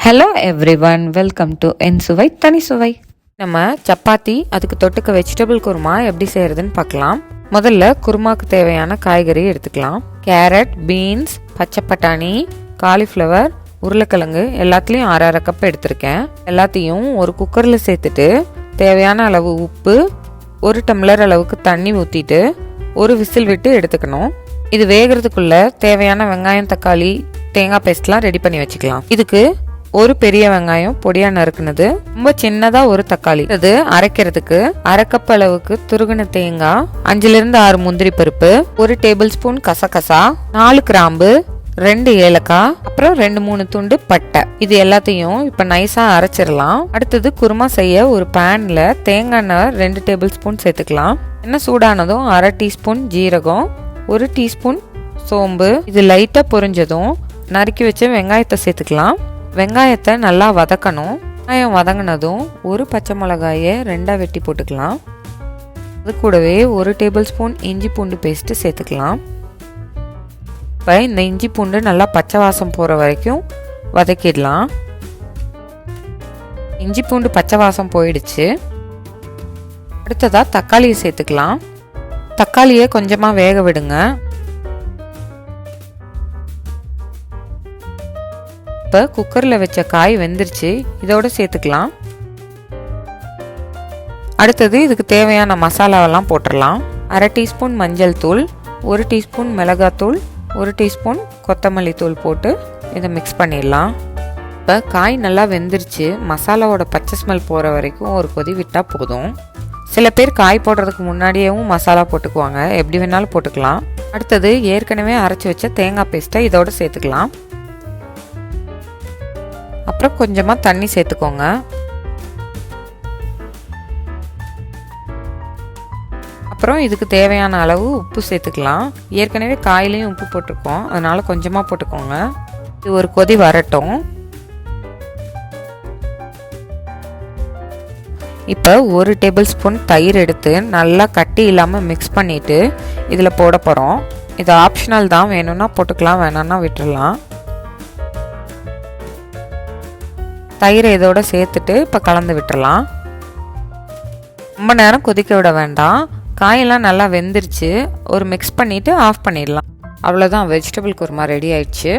Hello everyone, welcome to என் சுவை தனி சுவை. நம்ம சப்பாத்தி அதுக்கு தொட்டுக்க வெஜிடபிள் குருமா எப்படி செய்யறதுன்னு பார்க்கலாம். முதல்ல குருமாக்கு தேவையான காய்கறி எடுத்துக்கலாம். கேரட், பீன்ஸ், பச்சை பட்டாணி, காலிஃப்ளவர், உருளைக்கிழங்கு எல்லாத்துலேயும் அரை கப் எடுத்திருக்கேன். எல்லாத்தையும் ஒரு குக்கரில் சேர்த்துட்டு தேவையான அளவு உப்பு, 1 டம்ளர் அளவுக்கு தண்ணி ஊற்றிட்டு ஒரு விசில் விட்டு எடுத்துக்கணும். இது வேகிறதுக்குள்ள தேவையான வெங்காயம், தக்காளி, தேங்காய் பேஸ்ட்லாம் ரெடி பண்ணி வச்சுக்கலாம். இதுக்கு ஒரு பெரிய வெங்காயம் பொடியா நறுக்குனது, ரொம்ப சின்னதா ஒரு தக்காளி, அது அரைக்கிறதுக்கு அரை கப் அளவுக்கு துருகுன தேங்காய், 5 6 முந்திரி பருப்பு, 1 டேபிள் ஸ்பூன் கசகசா, 4 கிராம்பு, 2 ஏலக்காய், அப்புறம் 2 3 துண்டு பட்டை. இது எல்லாத்தையும் இப்ப நைஸா அரைச்சிடலாம். அடுத்தது குருமா செய்ய ஒரு பேன்ல தேங்காய் எண்ணெய் 2 டேபிள் ஸ்பூன் சேர்த்துக்கலாம். எண்ணெய் சூடானதும் 1/2 டீஸ்பூன் ஜீரகம், 1 டீஸ்பூன் சோம்பு, இது லைட்டா பொரிஞ்சதும் நறுக்கி வச்ச வெங்காயத்தை சேர்த்துக்கலாம். வெங்காயத்தை நல்லா வதக்கணும். வெங்காயம் வதங்கினதும் ஒரு பச்சை மிளகாயை 2 வெட்டி போட்டுக்கலாம். அது கூடவே 1 டேபிள் ஸ்பூன் இஞ்சி பூண்டு பேஸ்ட்டு சேர்த்துக்கலாம். இப்போ இந்த இஞ்சி பூண்டு நல்லா பச்சை வாசம் போகிற வரைக்கும் வதக்கிடலாம். இஞ்சி பூண்டு பச்சை வாசம் போயிடுச்சு. அடுத்ததாக தக்காளியை சேர்த்துக்கலாம். தக்காளியை கொஞ்சமாக வேக விடுங்க. இப்போ குக்கரில் வச்ச காய் வெந்துருச்சு, இதோட சேர்த்துக்கலாம். அடுத்தது இதுக்கு தேவையான மசாலாவெல்லாம் போட்டுடலாம். 1/2 டீஸ்பூன் மஞ்சள் தூள், 1 டீஸ்பூன் மிளகாத்தூள், 1 டீஸ்பூன் கொத்தமல்லி தூள் போட்டு இதை மிக்ஸ் பண்ணிடலாம். இப்போ காய் நல்லா வெந்துருச்சு. மசாலாவோட பச்சை ஸ்மெல் போகிற வரைக்கும் ஒரு கொதி விட்டால் போதும். சில பேர் காய் போடுறதுக்கு முன்னாடியேவும் மசாலா போட்டுக்குவாங்க, எப்படி வேணாலும் போட்டுக்கலாம். அடுத்தது ஏற்கனவே அரைச்சி வச்ச தேங்காய் பேஸ்ட்டை இதோட சேர்த்துக்கலாம். அப்புறம் கொஞ்சமாக தண்ணி சேர்த்துக்கோங்க. அப்புறம் இதுக்கு தேவையான அளவு உப்பு சேர்த்துக்கலாம். ஏற்கனவே காயிலையும் உப்பு போட்டிருக்கோம், அதனால கொஞ்சமாக போட்டுக்கோங்க. இது ஒரு கொதி வரட்டும். இப்போ 1 டேபிள் ஸ்பூன் தயிர் எடுத்து நல்லா கட்டி இல்லாமல் மிக்ஸ் பண்ணிவிட்டு இதில் போட போகிறோம். இது ஆப்ஷனல் தான், வேணும்னா போட்டுக்கலாம், வேணான்னா விட்டுடலாம். தயிரை இதோட சேர்த்துட்டு இப்போ கலந்து விட்டுடலாம். ரொம்ப நேரம் கொதிக்க விட வேண்டாம். காயெல்லாம் நல்லா வெந்துருச்சு. ஒரு மிக்ஸ் பண்ணிவிட்டு ஆஃப் பண்ணிடலாம். அவ்வளோதான், வெஜிடபிள் குருமா ரெடி ஆயிடுச்சு.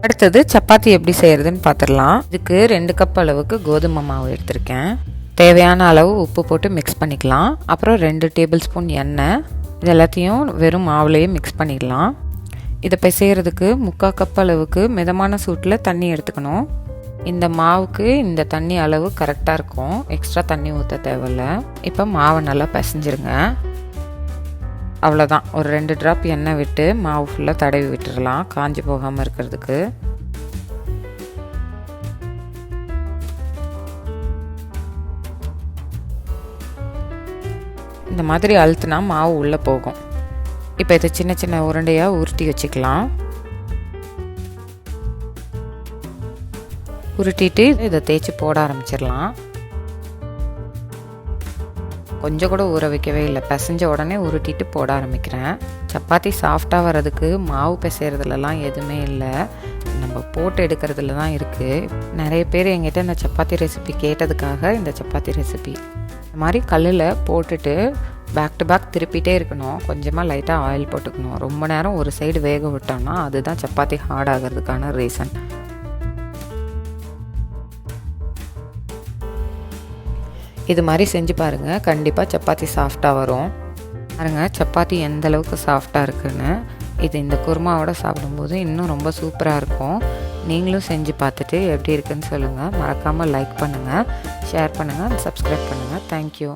அடுத்தது சப்பாத்தி எப்படி செய்யறதுன்னு பார்த்துடலாம். இதுக்கு 2 கப் அளவுக்கு கோதுமை மாவு எடுத்திருக்கேன். தேவையான அளவு உப்பு போட்டு மிக்ஸ் பண்ணிக்கலாம். அப்புறம் 2 டேபிள் ஸ்பூன் எண்ணெய், இது எல்லாத்தையும் வெறும் மாவுலேயே மிக்ஸ் பண்ணிடலாம். இதை பிசைகிறதுக்கு 3/4 கப் அளவுக்கு மிதமான சூட்டில் தண்ணி எடுத்துக்கணும். இந்த மாவுக்கு இந்த தண்ணி அளவு கரெக்டாக இருக்கும், எக்ஸ்ட்ரா தண்ணி ஊற்ற தேவையில்ல. இப்போ மாவை நல்லா பிசைஞ்சிருங்க. அவ்வளோதான், ஒரு 2 ட்ராப் எண்ணெய் விட்டு மாவு ஃபுல்லாக தடவி விட்டுடலாம், காஞ்சி போகாமல் இருக்கிறதுக்கு. இந்த மாதிரி அழுத்தினா மாவு உள்ளே போகும். இப்போ இதை சின்ன சின்ன உருண்டையாக உருட்டி வச்சுக்கலாம். உருட்டிட்டு இதை தேய்ச்சி போட ஆரம்பிச்சிடலாம். கொஞ்சம் கூட ஊற வைக்கவே இல்லை, பிசைஞ்ச உடனே உருட்டிட்டு போட ஆரம்பிக்கிறேன். சப்பாத்தி சாஃப்டாக வர்றதுக்கு மாவு பிசைறதுலலாம் எதுவுமே இல்லை, நம்ம போட்டு எடுக்கிறதுல தான் இருக்குது. நிறைய பேர் எங்கிட்ட இந்த சப்பாத்தி ரெசிபி கேட்டதுக்காக இந்த சப்பாத்தி ரெசிபி. இந்த மாதிரி கல்லில் போட்டுட்டு பேக் டு பேக் திருப்பிட்டே இருக்கணும். கொஞ்சமாக லைட்டாக ஆயில் போட்டுக்கணும். ரொம்ப நேரம் ஒரு சைடு வேக விட்டோம்னா அதுதான் சப்பாத்தி ஹார்ட் ஆகிறதுக்கான ரீசன். இது மாதிரி செஞ்சு பாருங்கள், கண்டிப்பாக சப்பாத்தி சாஃப்டாக வரும். பாருங்கள் சப்பாத்தி எந்த அளவுக்கு சாஃப்டாக இருக்குன்னு. இது இந்த குருமாவோட சாப்பிடும்போது இன்னும் ரொம்ப சூப்பராக இருக்கும். நீங்களும் செஞ்சு பார்த்துட்டு எப்படி இருக்குன்னு சொல்லுங்கள். மறக்காமல் லைக் பண்ணுங்கள், ஷேர் பண்ணுங்கள், சப்ஸ்கிரைப் பண்ணுங்கள். தேங்க்யூ.